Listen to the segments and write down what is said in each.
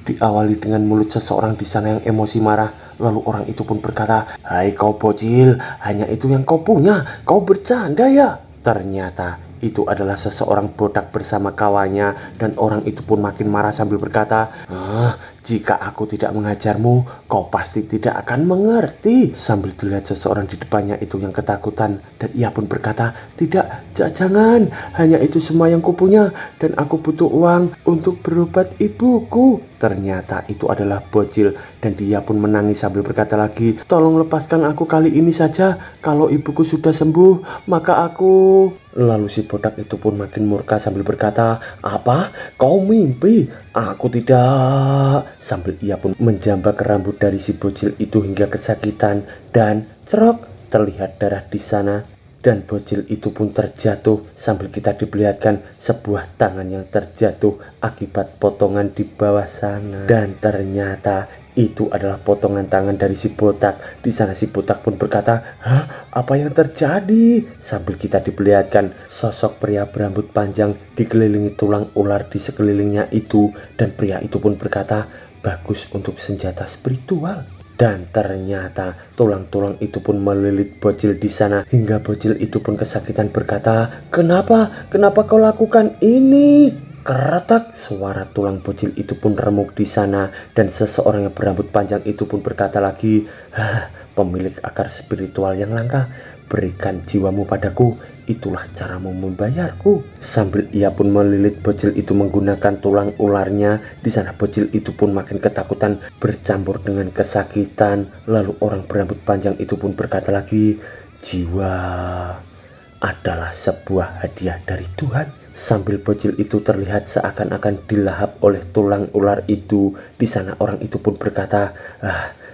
diawali dengan mulut seseorang di sana yang emosi marah. Lalu orang itu pun berkata, "Hai kau bocil, hanya itu yang kau punya, kau bercanda ya?" Ternyata itu adalah seseorang botak bersama kawannya, dan orang itu pun makin marah sambil berkata, "Jika aku tidak mengajarmu, kau pasti tidak akan mengerti." Sambil terlihat seseorang di depannya itu yang ketakutan, dan ia pun berkata, "Tidak, jangan, hanya itu semua yang kupunya, dan aku butuh uang untuk berobat ibuku." Ternyata itu adalah bocil, dan dia pun menangis sambil berkata lagi, "Tolong lepaskan aku kali ini saja, kalau ibuku sudah sembuh, maka aku..." Lalu si botak itu pun makin murka sambil berkata, "Apa? Kau mimpi? Aku tidak." Sambil ia pun menjambak rambut dari si bocil itu hingga kesakitan, dan cerok, terlihat darah di sana. Dan bocil itu pun terjatuh sambil kita diperlihatkan sebuah tangan yang terjatuh akibat potongan di bawah sana. Dan ternyata itu adalah potongan tangan dari si botak. Di sana si botak pun berkata, "Hah, apa yang terjadi?" Sambil kita diperlihatkan sosok pria berambut panjang dikelilingi tulang ular di sekelilingnya itu. Dan pria itu pun berkata, "Bagus untuk senjata spiritual." Dan ternyata tulang-tulang itu pun melilit bocil di sana hingga bocil itu pun kesakitan berkata, "Kenapa? Kenapa kau lakukan ini?" Keretak, suara tulang bocil itu pun remuk di sana, dan seseorang yang berambut panjang itu pun berkata lagi, "Pemilik akar spiritual yang langka, berikan jiwamu padaku, itulah caramu membayarku." Sambil ia pun melilit bocil itu menggunakan tulang ularnya. Di sana bocil itu pun makin ketakutan bercampur dengan kesakitan. Lalu orang berambut panjang itu pun berkata lagi, "Jiwa adalah sebuah hadiah dari Tuhan." Sambil bocil itu terlihat seakan-akan dilahap oleh tulang ular itu. Di sana orang itu pun berkata,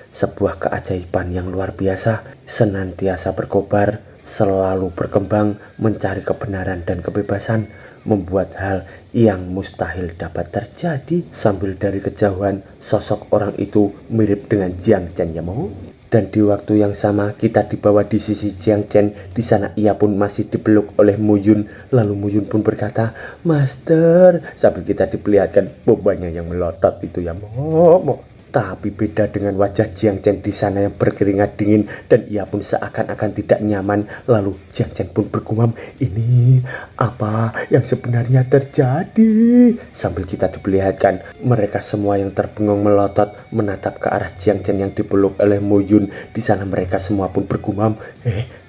"Sebuah keajaiban yang luar biasa, senantiasa berkobar, selalu berkembang, mencari kebenaran dan kebebasan, membuat hal yang mustahil dapat terjadi." Sambil dari kejauhan sosok orang itu mirip dengan Jiang Chen ya mau. Dan di waktu yang sama kita dibawa di sisi Jiang Chen. Di sana ia pun masih dipeluk oleh Mu Yun. Lalu Mu Yun pun berkata, "Master," sambil kita diperlihatkan bobanya yang melotot itu ya mau. Tapi beda dengan wajah Jiang Chen di sana yang berkeringat dingin, dan ia pun seakan-akan tidak nyaman. Lalu Jiang Chen pun bergumam, "Ini apa yang sebenarnya terjadi?" Sambil kita diperlihatkan mereka semua yang terbengong melotot menatap ke arah Jiang Chen yang dipeluk oleh Mo Yun. Di sana mereka semua pun bergumam,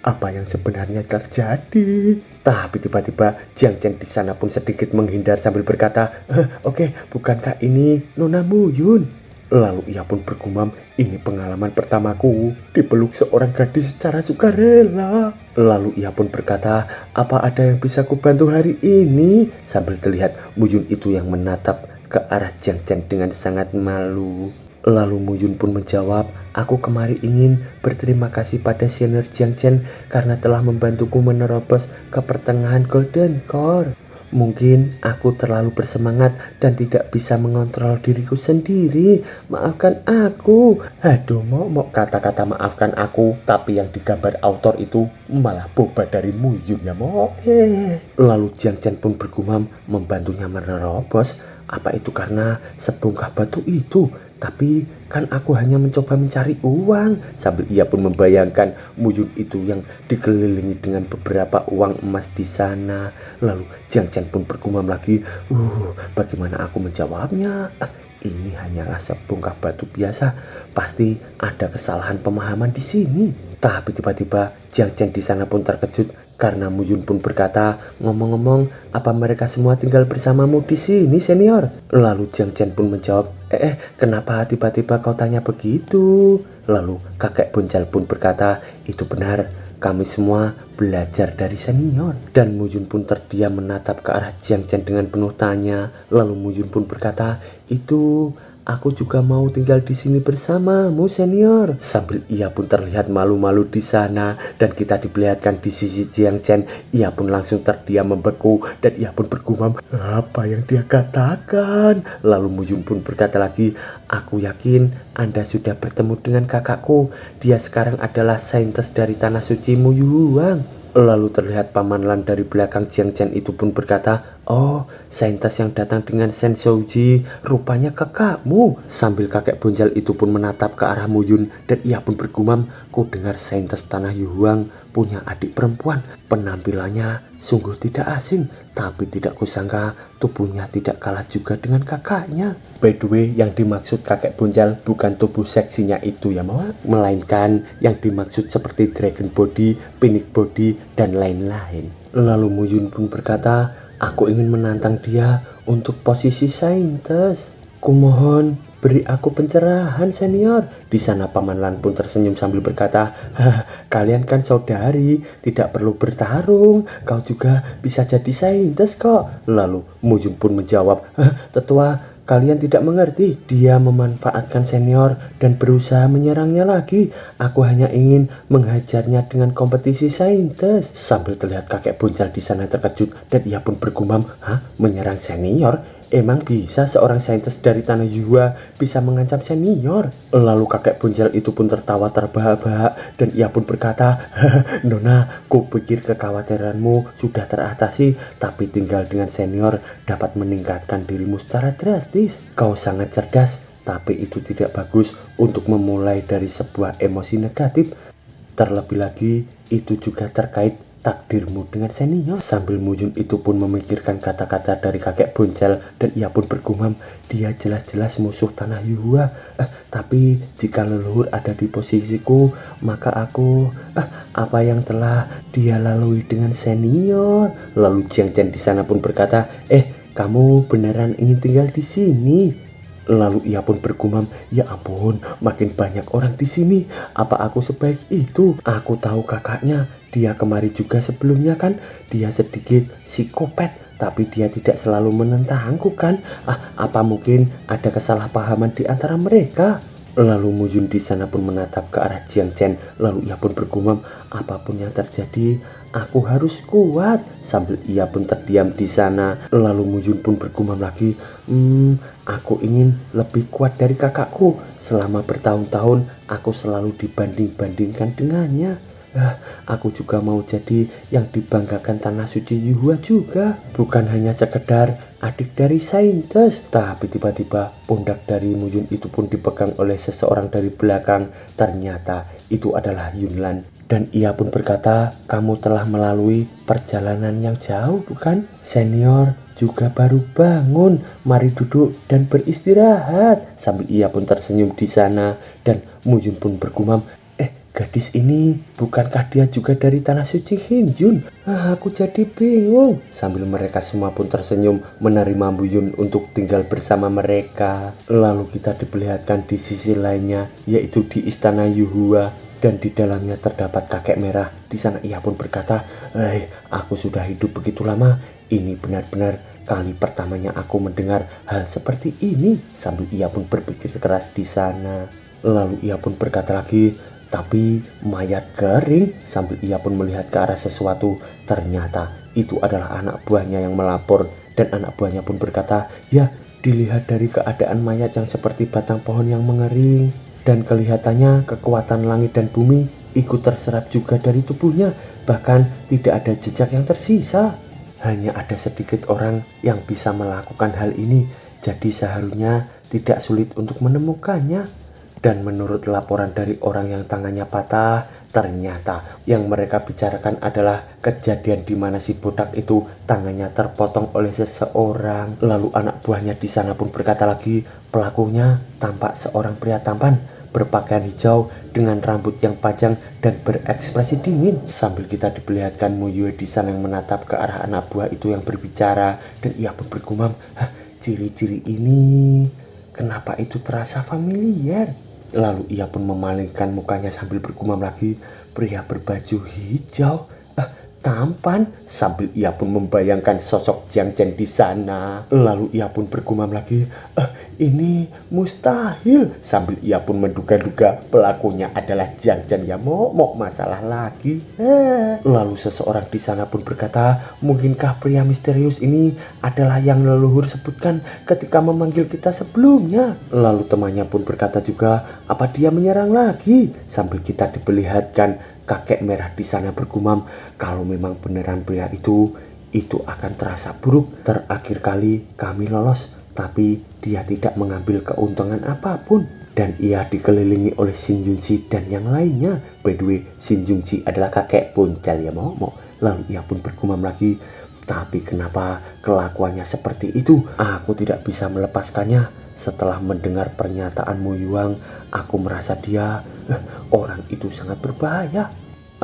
apa yang sebenarnya terjadi?" Tapi tiba-tiba Jiang Chen di sana pun sedikit menghindar sambil berkata, "Oke, bukankah ini Nona Mo Yun?" Lalu ia pun bergumam, "Ini pengalaman pertamaku dipeluk seorang gadis secara sukarela." Lalu ia pun berkata, "Apa ada yang bisa kubantu hari ini?" Sambil terlihat Mu Yun itu yang menatap ke arah Jiang Chen dengan sangat malu. Lalu Mu Yun pun menjawab, "Aku kemari ingin berterima kasih pada senior Jiang Chen karena telah membantuku menerobos ke pertengahan Golden Core. Mungkin aku terlalu bersemangat dan tidak bisa mengontrol diriku sendiri. Maafkan aku." Aduh, mau kata-kata maafkan aku, tapi yang digambar autor itu malah boba dari Mu Yun ya mau. Lalu Jiang Chen pun bergumam, "Membantunya menerobos? Apa itu karena sebongkah batu itu? Tapi kan aku hanya mencoba mencari uang." Sambil ia pun membayangkan Mu Yun itu yang dikelilingi dengan beberapa uang emas di sana. Lalu Jiang Chen pun bergumam lagi, bagaimana aku menjawabnya? Ini hanyalah sebongkah batu biasa. Pasti ada kesalahan pemahaman di sini." Tapi tiba-tiba Jiang Chen di sana pun terkejut karena Mu Yun pun berkata, "Ngomong-ngomong, apa mereka semua tinggal bersamamu di sini, senior?" Lalu Jiang Chen pun menjawab, kenapa tiba-tiba kau tanya begitu?" Lalu kakek Buncal pun berkata, "Itu benar, kami semua belajar dari senior." Dan Mu Yun pun terdiam menatap ke arah Jiang Chen dengan penuh tanya. Lalu Mu Yun pun berkata, "Itu aku juga mau tinggal di sini bersamamu, senior." Sambil ia pun terlihat malu-malu di sana, dan kita diperlihatkan di sisi Jiang Chen. Ia pun langsung terdiam membeku, dan ia pun bergumam, "Apa yang dia katakan?" Lalu Mu Yun pun berkata lagi, "Aku yakin Anda sudah bertemu dengan kakakku. Dia sekarang adalah saintis dari Tanah Suci Mu Yuang." Lalu terlihat Paman Lan dari belakang Jiang Chen itu pun berkata, Oh, saintis yang datang dengan Sensouji, rupanya kakakmu. Sambil kakek Bonjal itu pun menatap ke arah Muyun dan ia pun bergumam, ku dengar saintis Tanah Yuhuang punya adik perempuan. Penampilannya sungguh tidak asing, tapi tidak kusangka tubuhnya tidak kalah juga dengan kakaknya. By the way, yang dimaksud kakek Bonjal bukan tubuh seksinya itu ya Mawar, melainkan yang dimaksud seperti dragon body, phoenix body, dan lain-lain. Lalu Muyun pun berkata, aku ingin menantang dia untuk posisi saintis. Kumohon beri aku pencerahan senior. Di sana Paman Lan pun tersenyum sambil berkata, kalian kan saudari, tidak perlu bertarung. Kau juga bisa jadi saintis kok. Lalu Muyun pun menjawab, tetua, kalian tidak mengerti. Dia memanfaatkan senior dan berusaha menyerangnya lagi. Aku hanya ingin menghajarnya dengan kompetisi saintis. Sambil terlihat kakek Bonjal di sana terkejut dan ia pun bergumam, menyerang senior? Emang bisa seorang saintis dari Tanah Yuhua bisa mengancam senior? Lalu kakek Bonjal itu pun tertawa terbahak-bahak dan ia pun berkata, Nona, kupikir kekhawatiranmu sudah teratasi, tapi tinggal dengan senior dapat meningkatkan dirimu secara drastis. Kau sangat cerdas, tapi itu tidak bagus untuk memulai dari sebuah emosi negatif. Terlebih lagi, itu juga terkait takdirmu dengan senior. Sambil Muyun itu pun memikirkan kata-kata dari kakek Bonjal dan ia pun bergumam, dia jelas-jelas musuh Tanah Yuhua. Tapi jika leluhur ada di posisiku, maka aku apa yang telah dia lalui dengan senior. Lalu Jiang Chen di sana pun berkata, kamu beneran ingin tinggal di sini? Lalu ia pun bergumam, ya ampun, makin banyak orang di sini. Apa aku sebaik itu? Aku tahu kakaknya, dia kemari juga sebelumnya kan. Dia sedikit psikopat, tapi dia tidak selalu menentangku kan. Apa mungkin ada kesalahpahaman di antara mereka? Lalu Muyun di sana pun menatap ke arah Jiang Chen. Lalu ia pun bergumam, apapun yang terjadi, aku harus kuat. Sambil ia pun terdiam di sana. Lalu Muyun pun bergumam lagi, aku ingin lebih kuat dari kakakku. Selama bertahun-tahun aku selalu dibanding-bandingkan dengannya. Aku juga mau jadi yang dibanggakan Tanah Suci Yuhua juga. Bukan hanya sekedar adik dari saintis. Tapi tiba-tiba pundak dari Muyun itu pun dipegang oleh seseorang dari belakang. Ternyata itu adalah Yunlan. Dan ia pun berkata, kamu telah melalui perjalanan yang jauh bukan? Senior juga baru bangun, mari duduk dan beristirahat. Sambil ia pun tersenyum di sana dan Muyun pun bergumam, gadis ini bukankah dia juga dari Tanah Suci Hinjun? Aku jadi bingung. Sambil mereka semua pun tersenyum menerima Muyun untuk tinggal bersama mereka. Lalu kita diperlihatkan di sisi lainnya, yaitu di Istana Yuhua. Dan di dalamnya terdapat kakek merah. Di sana ia pun berkata, aku sudah hidup begitu lama. Ini benar-benar kali pertamanya aku mendengar hal seperti ini. Sambil ia pun berpikir keras di sana. Lalu ia pun berkata lagi, tapi mayat kering. Sambil ia pun melihat ke arah sesuatu. Ternyata itu adalah anak buahnya yang melapor. Dan anak buahnya pun berkata, ya dilihat dari keadaan mayat yang seperti batang pohon yang mengering. Dan kelihatannya kekuatan langit dan bumi ikut terserap juga dari tubuhnya. Bahkan tidak ada jejak yang tersisa. Hanya ada sedikit orang yang bisa melakukan hal ini. Jadi seharusnya tidak sulit untuk menemukannya. Dan menurut laporan dari orang yang tangannya patah, ternyata yang mereka bicarakan adalah kejadian di mana si botak itu tangannya terpotong oleh seseorang. Lalu anak buahnya di sana pun berkata lagi, pelakunya tampak seorang pria tampan, berpakaian hijau dengan rambut yang panjang dan berekspresi dingin. Sambil kita diperlihatkan Muyue di sana yang menatap ke arah anak buah itu yang berbicara dan ia pun bergumam, ciri-ciri ini kenapa itu terasa familiar? Lalu ia pun memalingkan mukanya sambil bergumam lagi, pria berbaju hijau, tampan. Sambil ia pun membayangkan sosok Jiang Chen di sana. Lalu ia pun bergumam lagi, ini mustahil. Sambil ia pun menduga-duga pelakunya adalah Jiang Chen. Ya mau masalah lagi. Lalu seseorang di sana pun berkata, mungkinkah pria misterius ini adalah yang leluhur sebutkan ketika memanggil kita sebelumnya? Lalu temannya pun berkata juga, apa dia menyerang lagi? Sambil kita diperlihatkan kakek merah di sana bergumam, kalau memang beneran pria itu, itu akan terasa buruk. Terakhir kali kami lolos, tapi dia tidak mengambil keuntungan apapun. Dan ia dikelilingi oleh Shin Yunsi dan yang lainnya. By the way, Shin Yunsi adalah kakek Puncal ya Momo. Lalu ia pun bergumam lagi, tapi kenapa kelakuannya seperti itu? Aku tidak bisa melepaskannya. Setelah mendengar pernyataan Mu Yuang, aku merasa dia, orang itu sangat berbahaya.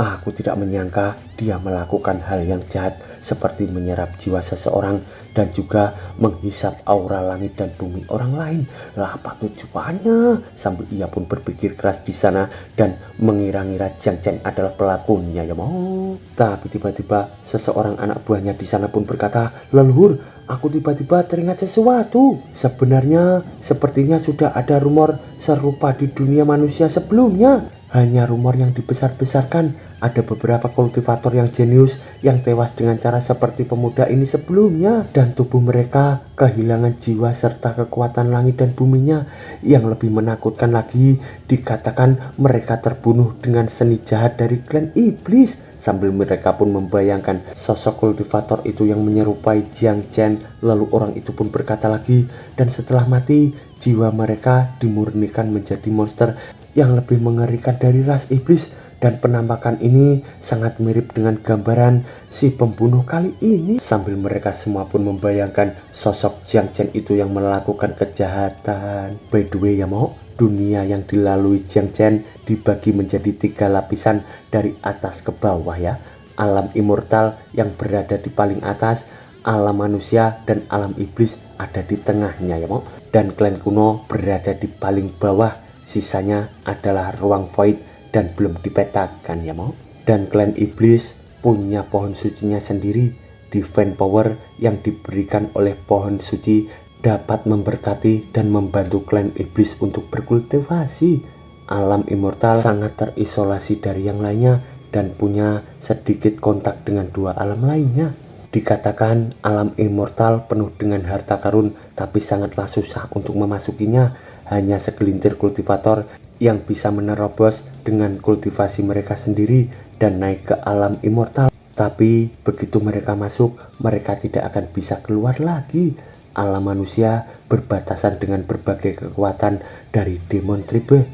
Aku tidak menyangka dia melakukan hal yang jahat seperti menyerap jiwa seseorang dan juga menghisap aura langit dan bumi orang lain. Lah apa tujuannya? Sambil ia pun berpikir keras di sana dan mengira-ngira Jiang Chen adalah pelakunya ya mau. Tapi tiba-tiba seseorang anak buahnya di sana pun berkata, "Leluhur, aku tiba-tiba teringat sesuatu. Sebenarnya sepertinya sudah ada rumor serupa di dunia manusia sebelumnya. Hanya rumor yang dibesar-besarkan. Ada beberapa kultivator yang jenius yang tewas dengan cara seperti pemuda ini sebelumnya. Dan tubuh mereka kehilangan jiwa serta kekuatan langit dan buminya. Yang lebih menakutkan lagi, dikatakan mereka terbunuh dengan seni jahat dari klan iblis." Sambil mereka pun membayangkan sosok kultivator itu yang menyerupai Jiang Chen. Lalu orang itu pun berkata lagi, dan setelah mati, jiwa mereka dimurnikan menjadi monster yang lebih mengerikan dari ras iblis. Dan penampakan ini sangat mirip dengan gambaran si pembunuh kali ini. Sambil mereka semua pun membayangkan sosok Jiang Chen itu yang melakukan kejahatan. By the way ya mau, dunia yang dilalui Jiang Chen dibagi menjadi 3 lapisan dari atas ke bawah ya. Alam immortal yang berada di paling atas, alam manusia dan alam iblis ada di tengahnya ya mau. Dan klan kuno berada di paling bawah, sisanya adalah ruang void dan belum dipetakan ya mau. Dan klan iblis punya pohon sucinya sendiri. Divine power yang diberikan oleh pohon suci dapat memberkati dan membantu klan iblis untuk berkultivasi. Alam immortal sangat terisolasi dari yang lainnya dan punya sedikit kontak dengan 2 alam lainnya. Dikatakan alam immortal penuh dengan harta karun, tapi sangatlah susah untuk memasukinya. Hanya segelintir kultivator yang bisa menerobos dengan kultivasi mereka sendiri dan naik ke alam immortal. Tapi begitu mereka masuk, mereka tidak akan bisa keluar lagi. Alam manusia berbatasan dengan berbagai kekuatan dari demon tribe.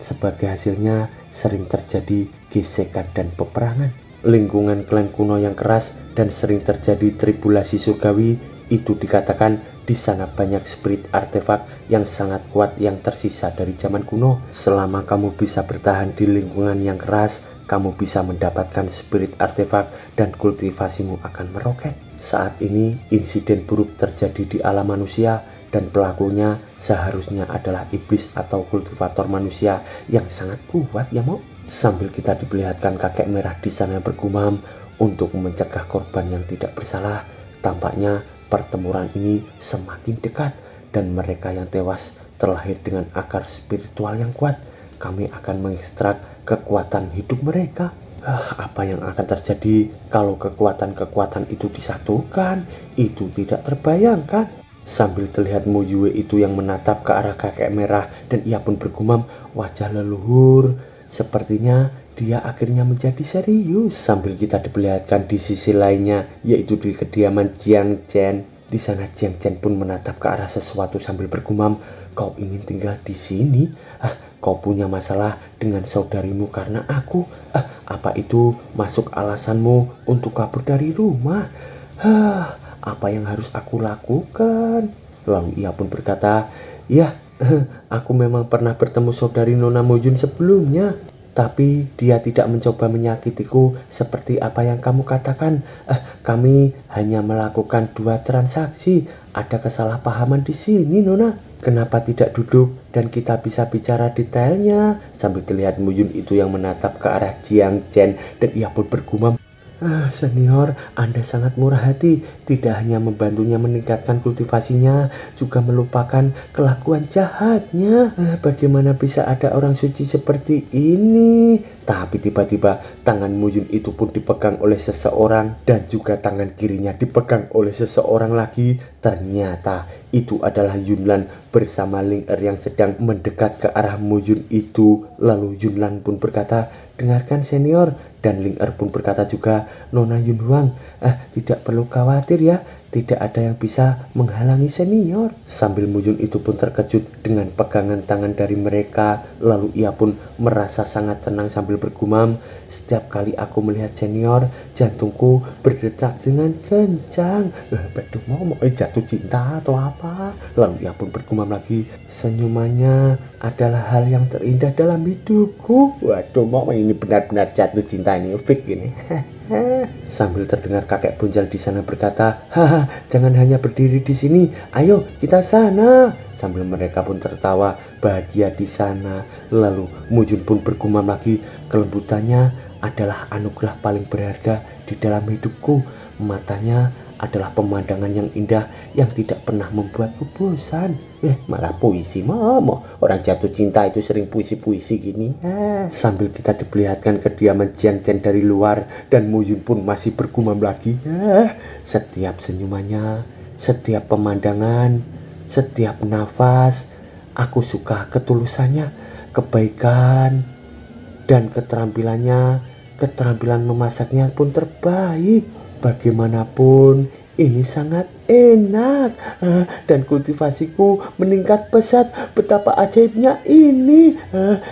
Sebagai hasilnya sering terjadi gesekan dan peperangan. Lingkungan klan kuno yang keras dan sering terjadi tribulasi surgawi, itu dikatakan di sana banyak spirit artefak yang sangat kuat yang tersisa dari zaman kuno. Selama kamu bisa bertahan di lingkungan yang keras, kamu bisa mendapatkan spirit artefak dan kultivasimu akan meroket. Saat ini insiden buruk terjadi di alam manusia dan pelakunya seharusnya adalah iblis atau kultivator manusia yang sangat kuat ya mau. Sambil kita diperlihatkan kakek merah di sana bergumam untuk mencegah korban yang tidak bersalah. Tampaknya pertempuran ini semakin dekat dan mereka yang tewas terlahir dengan akar spiritual yang kuat. Kami akan mengekstrak kekuatan hidup mereka. Apa yang akan terjadi kalau kekuatan-kekuatan itu disatukan? Itu tidak terbayangkan. Sambil terlihat Mu Yue itu yang menatap ke arah kakek merah dan ia pun bergumam, "Wajah leluhur, sepertinya dia akhirnya menjadi serius." Sambil kita diperlihatkan di sisi lainnya, yaitu di kediaman Jiang Chen. Di sana Jiang Chen pun menatap ke arah sesuatu sambil bergumam, "Kau ingin tinggal di sini? Kau punya masalah dengan saudarimu karena aku? Apa itu masuk alasanmu untuk kabur dari rumah? Apa yang harus aku lakukan?" Lalu ia pun berkata, "Ya, aku memang pernah bertemu saudari Nona Moyun sebelumnya. Tapi dia tidak mencoba menyakitiku seperti apa yang kamu katakan. Kami hanya melakukan 2 transaksi. Ada kesalahpahaman di sini, Nona. Kenapa tidak duduk dan kita bisa bicara detailnya?" Sambil terlihat Muyun itu yang menatap ke arah Jiang Chen dan ia pun bergumam, "Senior, Anda sangat murah hati. Tidak hanya membantunya meningkatkan kultivasinya, juga melupakan kelakuan jahatnya. Bagaimana bisa ada orang suci seperti ini?" Tapi tiba-tiba tangan Muyun itu pun dipegang oleh seseorang dan juga tangan kirinya dipegang oleh seseorang lagi. Ternyata itu adalah Yunlan bersama Ling Er yang sedang mendekat ke arah Mu Yun itu. Lalu Yunlan pun berkata, dengarkan senior. Dan Ling Er pun berkata juga, Nona Yun Huang, tidak perlu khawatir ya. Tidak ada yang bisa menghalangi senior. Sambil Mu Yun itu pun terkejut dengan pegangan tangan dari mereka. Lalu ia pun merasa sangat tenang sambil bergumam, setiap kali aku melihat senior, jantungku berdetak dengan kencang. Betul mau jatuh cinta atau apa? Lalu ia pun bergumam lagi, senyumannya adalah hal yang terindah dalam hidupku. Waduh, mau ini benar-benar jatuh cinta ini, fake ini. Sambil terdengar kakek Bunjal di sana berkata, haha, jangan hanya berdiri di sini, ayo kita sana. Sambil mereka pun tertawa bahagia di sana. Lalu Mu Yun pun bergumam lagi, kelembutannya adalah anugerah paling berharga di dalam hidupku. Matanya adalah pemandangan yang indah yang tidak pernah membuatku bosan. Malah puisi, mama. Orang jatuh cinta itu sering puisi-puisi gini. Sambil kita diperlihatkan kediaman Jiang Chen dari luar, dan Mu Yun pun masih bergumam lagi. Setiap senyumannya, setiap pemandangan, setiap nafas, aku suka ketulusannya, kebaikan, dan keterampilannya. Keterampilan memasaknya pun terbaik. Bagaimanapun ini sangat enak, dan kultivasiku meningkat pesat. Betapa ajaibnya ini.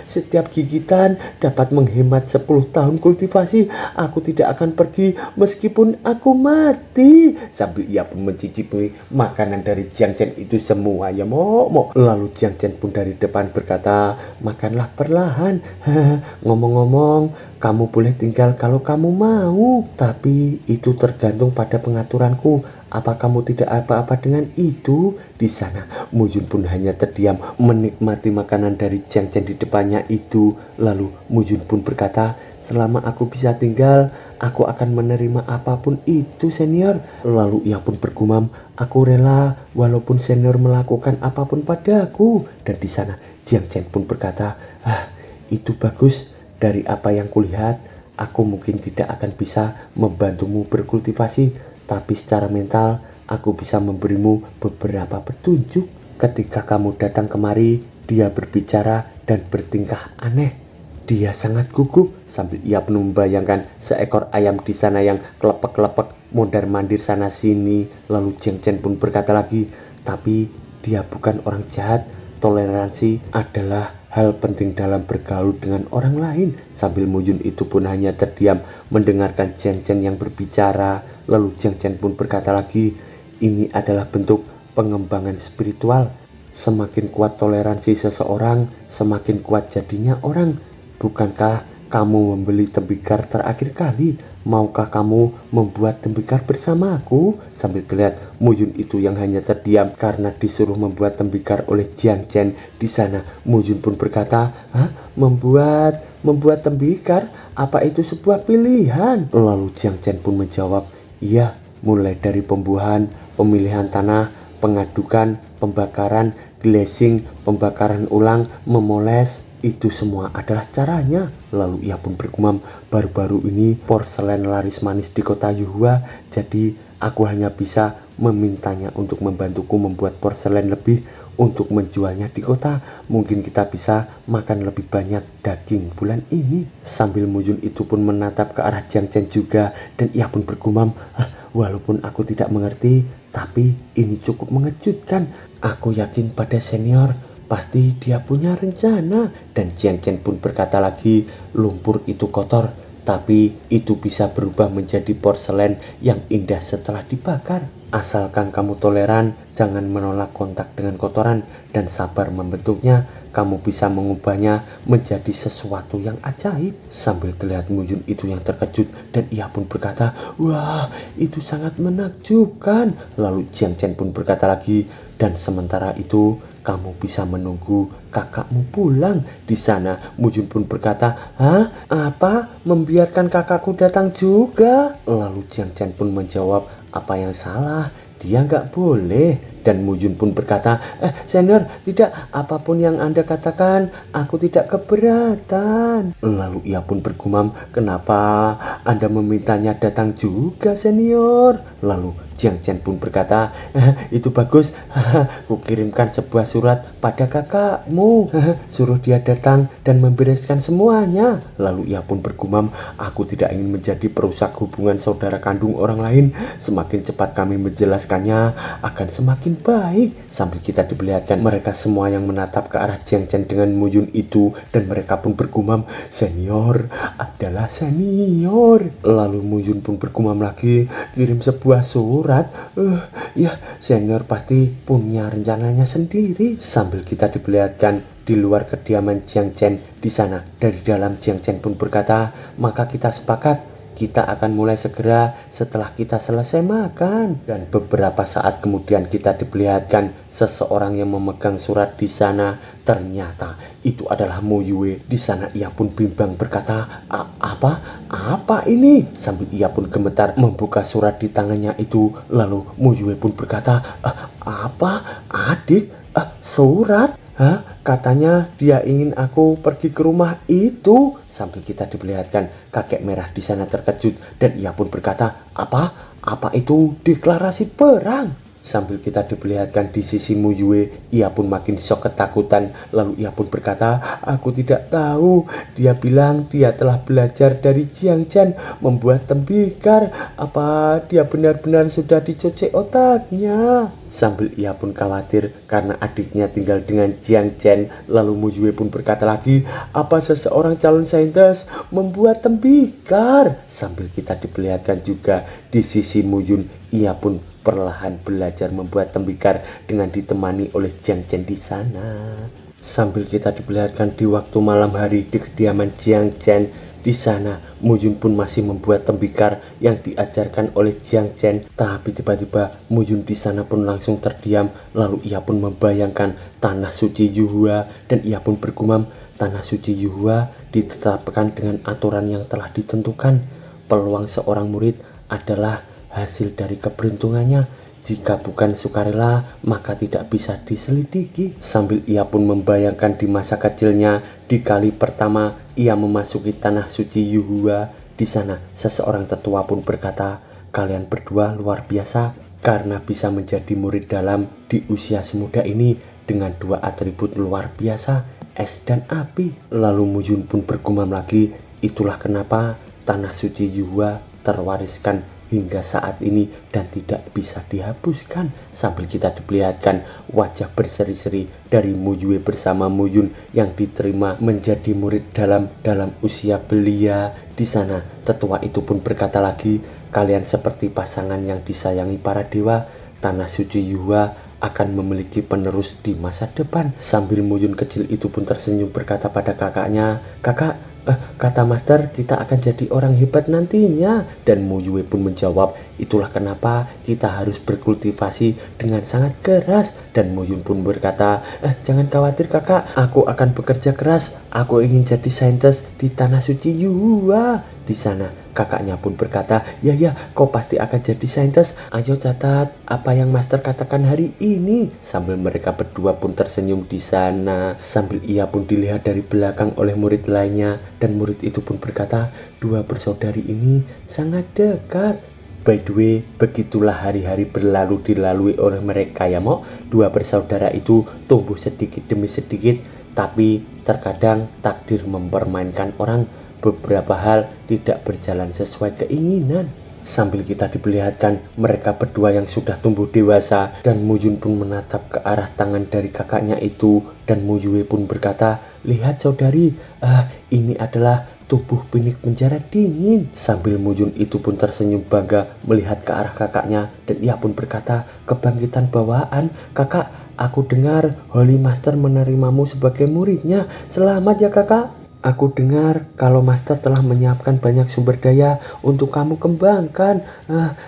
Setiap gigitan dapat menghemat 10 tahun kultivasi. Aku tidak akan pergi meskipun aku mati. Sambil ia pun mencicipi makanan dari Jiang Chen itu semua, ya mo. Lalu Jiang Chen pun dari depan berkata, makanlah perlahan. Ngomong-ngomong, kamu boleh tinggal kalau kamu mau, tapi itu tergantung pada pengaturanku. Apa kamu tidak apa-apa dengan itu? Di sana Mu Yun pun hanya terdiam menikmati makanan dari Jiang Chen di depannya itu. Lalu Mu Yun pun berkata, selama aku bisa tinggal, aku akan menerima apapun itu senior. Lalu ia pun bergumam, aku rela walaupun senior melakukan apapun padaku. Dan di sana Jiang Chen pun berkata, itu bagus. Dari apa yang kulihat, aku mungkin tidak akan bisa membantumu berkultivasi, tapi secara mental aku bisa memberimu beberapa petunjuk. Ketika kamu datang kemari, dia berbicara dan bertingkah aneh. Dia sangat gugup. Sambil ia pun membayangkan seekor ayam di sana yang kelepek-kelepek mondar-mandir sana sini. Lalu Jiang Chen pun berkata lagi, tapi dia bukan orang jahat. Toleransi adalah hal penting dalam bergaul dengan orang lain. Sambil Mu Yun itu pun hanya terdiam mendengarkan Jiang Chen yang berbicara. Lalu Jiang Chen pun berkata lagi, ini adalah bentuk pengembangan spiritual. Semakin kuat toleransi seseorang, semakin kuat jadinya orang. Bukankah kamu membeli tembikar terakhir kali? Maukah kamu membuat tembikar bersamaku? Sambil terlihat Mu Yun itu yang hanya terdiam karena disuruh membuat tembikar oleh Jiang Chen. Di sana Mu Yun pun berkata, membuat tembikar? Apa itu sebuah pilihan? Lalu Jiang Chen pun menjawab, iya, mulai dari pembuahan, pemilihan tanah, pengadukan, pembakaran, glazing, pembakaran ulang, memoles. Itu semua adalah caranya. Lalu ia pun bergumam, baru-baru ini porselen laris manis di kota Yuhua, jadi aku hanya bisa memintanya untuk membantuku membuat porselen lebih untuk menjualnya di kota. Mungkin kita bisa makan lebih banyak daging bulan ini. Sambil Mu Yun itu pun menatap ke arah Jiang Chen juga, dan ia pun bergumam, walaupun aku tidak mengerti, tapi ini cukup mengejutkan. Aku yakin pada senior, pasti dia punya rencana. Dan Jiang Chen pun berkata lagi, lumpur itu kotor, tapi itu bisa berubah menjadi porselen yang indah setelah dibakar. Asalkan kamu toleran, jangan menolak kontak dengan kotoran, dan sabar membentuknya, kamu bisa mengubahnya menjadi sesuatu yang ajaib. Sambil terlihat Mu Yun itu yang terkejut, dan ia pun berkata, wah, itu sangat menakjubkan. Lalu Jiang Chen pun berkata lagi, dan sementara itu kamu bisa menunggu kakakmu pulang. Di sana Mu Yun pun berkata, apa? Membiarkan kakakku datang juga? Lalu Jiang Chen pun menjawab, apa yang salah? Dia nggak boleh. Dan Muyun pun berkata, senior, tidak, apapun yang Anda katakan, aku tidak keberatan. Lalu ia pun bergumam, kenapa Anda memintanya datang juga, senior? Lalu Jiang Chen pun berkata, itu bagus, kukirimkan sebuah surat pada kakakmu, suruh dia datang dan membereskan semuanya. Lalu ia pun bergumam, aku tidak ingin menjadi perusak hubungan saudara kandung orang lain. Semakin cepat kami menjelaskannya, akan semakin baik. Sambil kita diperlihatkan mereka semua yang menatap ke arah Jiang Chen dengan Muyun itu, dan mereka pun bergumam, senior adalah senior. Lalu Muyun pun bergumam lagi, kirim sebuah surat. Ya, senior pasti punya rencananya sendiri. Sambil kita diperlihatkan di luar kediaman Jiang Chen di sana, dari dalam Jiang Chen pun berkata, maka kita sepakat kita akan mulai segera setelah kita selesai makan. Dan beberapa saat kemudian kita diperlihatkan seseorang yang memegang surat di sana. Ternyata itu adalah Mo Yue. Di sana ia pun bimbang berkata, apa ini? Sambil ia pun gemetar membuka surat di tangannya itu. Lalu Mo Yue pun berkata, apa adik? Surat? Katanya dia ingin aku pergi ke rumah itu. Sambil kita diperlihatkan kakek merah di sana terkejut, dan ia pun berkata, apa itu deklarasi perang? Sambil kita diperlihatkan di sisi Mo Yue, ia pun makin shock ketakutan. Lalu ia pun berkata, aku tidak tahu. Dia bilang dia telah belajar dari Jiang Chen membuat tembikar. Apa dia benar-benar sudah dicuci otaknya? Sambil ia pun khawatir karena adiknya tinggal dengan Jiang Chen. Lalu Mo Yue pun berkata lagi, apa seseorang calon saintis membuat tembikar? Sambil kita diperlihatkan juga di sisi Muyun, ia pun perlahan belajar membuat tembikar dengan ditemani oleh Jiang Chen di sana. Sambil kita diperlihatkan di waktu malam hari di kediaman Jiang Chen di sana, Muyun pun masih membuat tembikar yang diajarkan oleh Jiang Chen. Tapi tiba-tiba Muyun di sana pun langsung terdiam. Lalu ia pun membayangkan tanah suci Yuhua, dan ia pun bergumam, tanah suci Yuhua ditetapkan dengan aturan yang telah ditentukan. Peluang seorang murid adalah hasil dari keberuntungannya. Jika bukan sukarela, maka tidak bisa diselidiki. Sambil ia pun membayangkan di masa kecilnya, di kali pertama ia memasuki tanah suci Yuhua. Di sana, seseorang tetua pun berkata, kalian berdua luar biasa karena bisa menjadi murid dalam di usia semuda ini dengan dua atribut luar biasa, es dan api. Lalu Muyun pun bergumam lagi, itulah kenapa tanah suci Yuhua terwariskan hingga saat ini dan tidak bisa dihapuskan. Sambil kita diperlihatkan wajah berseri-seri dari Mo Yue bersama Muyun yang diterima menjadi murid dalam usia belia. Di sana tetua itu pun berkata lagi, kalian seperti pasangan yang disayangi para dewa. Tanah suci Yuhua akan memiliki penerus di masa depan. Sambil Muyun kecil itu pun tersenyum berkata pada kakaknya, kakak, kata master kita akan jadi orang hebat nantinya. Dan Mo Yue pun menjawab, itulah kenapa kita harus berkultivasi dengan sangat keras. Dan Muyun pun berkata, jangan khawatir kakak, aku akan bekerja keras. Aku ingin jadi saintis di tanah suci Yuhua. Di sana kakaknya pun berkata, ya kau pasti akan jadi saintis. Ayo catat apa yang master katakan hari ini. Sambil mereka berdua pun tersenyum di sana. Sambil ia pun dilihat dari belakang oleh murid lainnya, dan murid itu pun berkata, dua bersaudari ini sangat dekat. By the way, begitulah hari-hari berlalu dilalui oleh mereka ya Mo. Dua bersaudara itu tumbuh sedikit demi sedikit, tapi terkadang takdir mempermainkan orang. Beberapa hal tidak berjalan sesuai keinginan. Sambil kita diperlihatkan mereka berdua yang sudah tumbuh dewasa, dan Muyun pun menatap ke arah tangan dari kakaknya itu, dan Mo Yue pun berkata, lihat saudari, ini adalah tubuh pinik penjara dingin. Sambil Muyun itu pun tersenyum bangga melihat ke arah kakaknya, dan ia pun berkata, kebangkitan bawaan, kakak, aku dengar Holy Master menerimamu sebagai muridnya. Selamat ya kakak. Aku dengar kalau master telah menyiapkan banyak sumber daya untuk kamu kembangkan.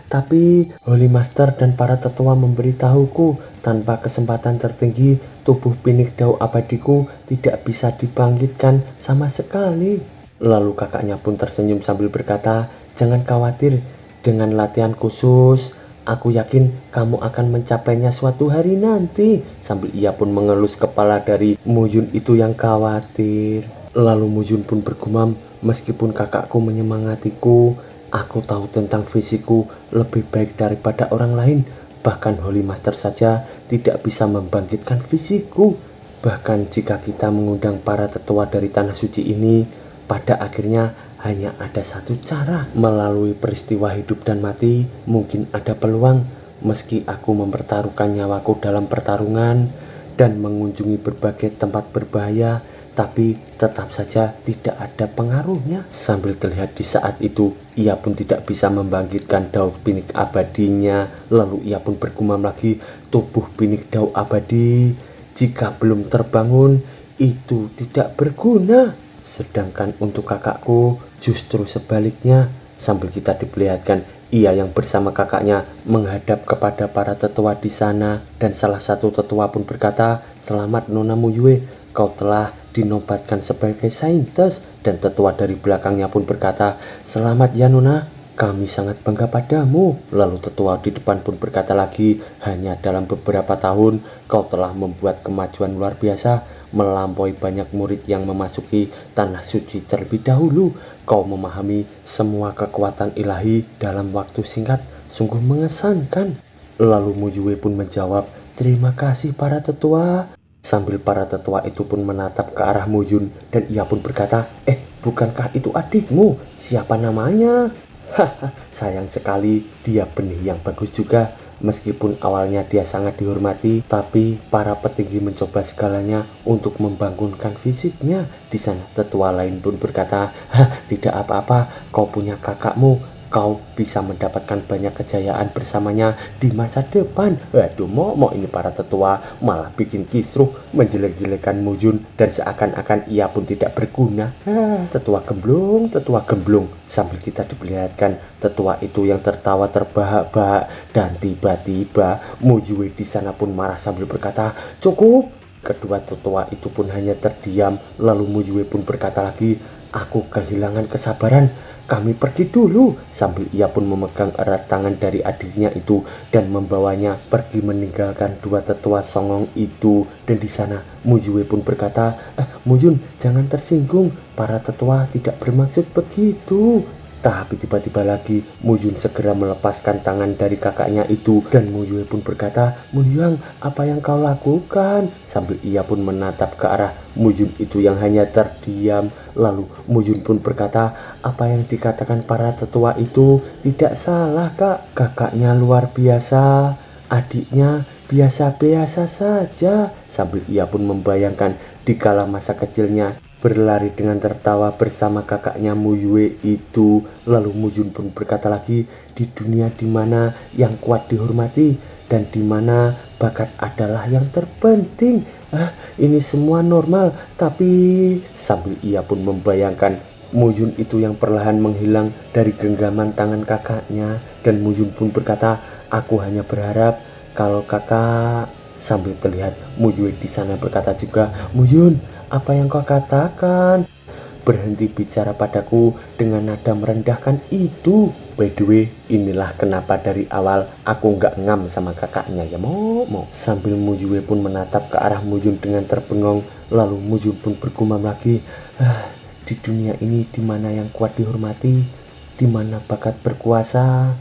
Tapi Holy Master dan para tetua memberitahuku, tanpa kesempatan tertinggi, tubuh pinik dao abadiku tidak bisa dibangkitkan sama sekali. Lalu kakaknya pun tersenyum sambil berkata, jangan khawatir, dengan latihan khusus, Aku yakin kamu akan mencapainya suatu hari nanti. Sambil ia pun mengelus kepala dari Muyun itu yang khawatir. Lalu Muyun pun bergumam, meskipun kakakku menyemangatiku, aku tahu tentang fisikku lebih baik daripada orang lain. Bahkan Holy Master saja tidak bisa membangkitkan fisikku. Bahkan jika kita mengundang para tetua dari tanah suci ini, pada akhirnya hanya ada satu cara. Melalui peristiwa hidup dan mati, mungkin ada peluang. Meski aku mempertaruhkan nyawaku dalam pertarungan dan mengunjungi berbagai tempat berbahaya, tapi tetap saja tidak ada pengaruhnya. Sambil terlihat di saat itu, ia pun tidak bisa membangkitkan Dao Pinik abadinya. Lalu ia pun bergumam lagi, tubuh Pinik Dao abadi jika belum terbangun itu tidak berguna. Sedangkan untuk kakakku justru sebaliknya. Sambil kita diperlihatkan ia yang bersama kakaknya menghadap kepada para tetua di sana, dan salah satu tetua pun berkata, "Selamat Nona Muyue, kau telah dinobatkan sebagai saintes." Dan tetua dari belakangnya pun berkata, "Selamat ya Nona, kami sangat bangga padamu." Lalu tetua di depan pun berkata lagi, "Hanya dalam beberapa tahun kau telah membuat kemajuan luar biasa, melampaui banyak murid yang memasuki tanah suci terlebih dahulu. Kau memahami semua kekuatan ilahi dalam waktu singkat, sungguh mengesankan." Lalu Muyue pun menjawab, "Terima kasih para tetua." Sambil para tetua itu pun menatap ke arah Muyun, dan ia pun berkata, "Bukankah itu adikmu? Siapa namanya?" Haha, sayang sekali, dia benih yang bagus juga. Meskipun awalnya dia sangat dihormati, tapi para petinggi mencoba segalanya untuk membangunkan fisiknya. Di sana tetua lain pun berkata, "Tidak apa-apa, kau punya kakakmu. Kau bisa mendapatkan banyak kejayaan bersamanya di masa depan." Waduh, mau ini para tetua malah bikin kisruh, menjelek-jelekan Muyun, dan seakan-akan ia pun tidak berguna. Tetua gemblung, tetua gemblung. Sambil kita diperlihatkan tetua itu yang tertawa terbahak-bahak, dan tiba-tiba Muyue di sana pun marah sambil berkata, "Cukup." Kedua tetua itu pun hanya terdiam. Lalu Muyue pun berkata lagi, "Aku kehilangan kesabaran. Kami pergi dulu." Sambil ia pun memegang erat tangan dari adiknya itu dan membawanya pergi meninggalkan dua tetua songong itu. Dan di sana Muyue pun berkata, "Muyun, jangan tersinggung. Para tetua tidak bermaksud begitu." Tapi tiba-tiba lagi Muyun segera melepaskan tangan dari kakaknya itu, dan Muyue pun berkata, "Muyang, apa yang kau lakukan?" Sambil ia pun menatap ke arah Muyun itu yang hanya terdiam. Lalu Muyun pun berkata, "Apa yang dikatakan para tetua itu tidak salah, Kak. Kakaknya luar biasa, adiknya biasa-biasa saja." Sambil ia pun membayangkan di kala masa kecilnya berlari dengan tertawa bersama kakaknya Muyue itu. Lalu Muyun pun berkata lagi, "Di dunia di mana yang kuat dihormati dan di mana bakat adalah yang terpenting. Ini semua normal, tapi..." Sambil ia pun membayangkan Muyun itu yang perlahan menghilang dari genggaman tangan kakaknya, dan Muyun pun berkata, "Aku hanya berharap kalau kakak..." Sambil terlihat Muyue di sana berkata juga, "Muyun, apa yang kau katakan? Berhenti bicara padaku dengan nada merendahkan itu. By the way, inilah kenapa dari awal aku nggak ngam sama kakaknya ya mau." Sambil Muyue pun menatap ke arah Muyun dengan terbengong. Lalu Muyun pun bergumam lagi, "Di dunia ini di mana yang kuat dihormati, di mana bakat berkuasa,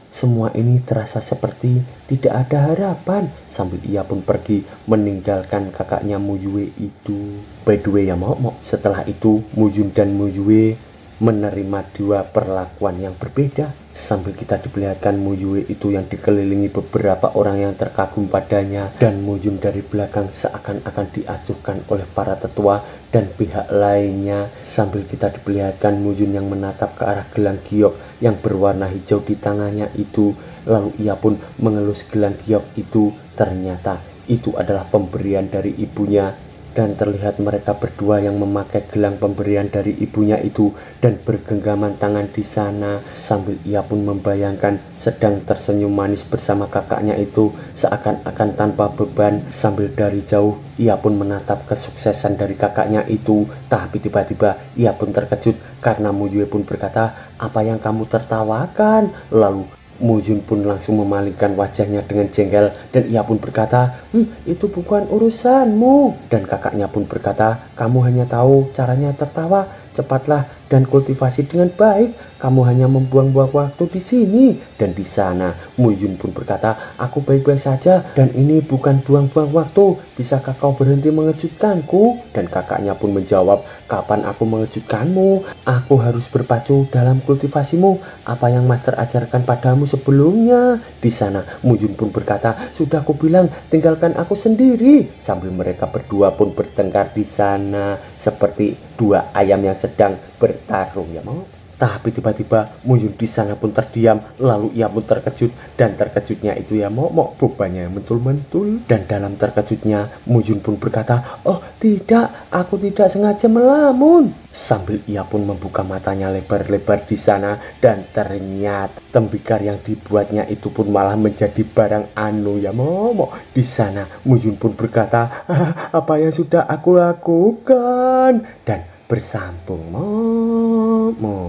semua ini terasa seperti tidak ada harapan." Sambil ia pun pergi meninggalkan kakaknya Muyue itu. By the way ya mau, setelah itu Muyun dan Muyue menerima dua perlakuan yang berbeda. Sambil kita diperlihatkan Muyue itu yang dikelilingi beberapa orang yang terkagum padanya, dan Muyun dari belakang seakan-akan diacuhkan oleh para tetua dan pihak lainnya. Sambil kita diperlihatkan Muyun yang menatap ke arah gelang giok yang berwarna hijau di tangannya itu. Lalu ia pun mengelus gelang giok itu. Ternyata itu adalah pemberian dari ibunya, dan terlihat mereka berdua yang memakai gelang pemberian dari ibunya itu dan bergenggaman tangan di sana. Sambil ia pun membayangkan sedang tersenyum manis bersama kakaknya itu seakan-akan tanpa beban. Sambil dari jauh ia pun menatap kesuksesan dari kakaknya itu, tapi tiba-tiba ia pun terkejut karena Muyue pun berkata, "Apa yang kamu tertawakan?" Lalu Muyun pun langsung memalingkan wajahnya dengan jengkel dan ia pun berkata, itu bukan urusanmu. Dan kakaknya pun berkata, kamu hanya tahu caranya tertawa, cepatlah dan kultivasi dengan baik. Kamu hanya membuang-buang waktu di sini dan di sana. Muyun pun berkata, aku baik-baik saja dan ini bukan buang-buang waktu. Bisakah kau berhenti mengejutkanku? Dan kakaknya pun menjawab, kapan aku mengejutkanmu? Aku harus berpacu dalam kultivasimu. Apa yang master ajarkan padamu sebelumnya? Di sana Muyun pun berkata, sudah aku bilang tinggalkan aku sendiri. Sambil mereka berdua pun bertengkar di sana seperti dua ayam yang sedang bertarung ya mau. Tapi tiba-tiba Muyun di sana pun terdiam, lalu ia pun terkejut dan terkejutnya itu ya mau bebannya mentul-mentul. Dan dalam terkejutnya Muyun pun berkata, oh tidak, aku tidak sengaja melamun. Sambil ia pun membuka matanya lebar-lebar di sana dan ternyata tembikar yang dibuatnya itu pun malah menjadi barang anu ya mau. Di sana Muyun pun berkata, apa yang sudah aku lakukan? Dan bersambung momo.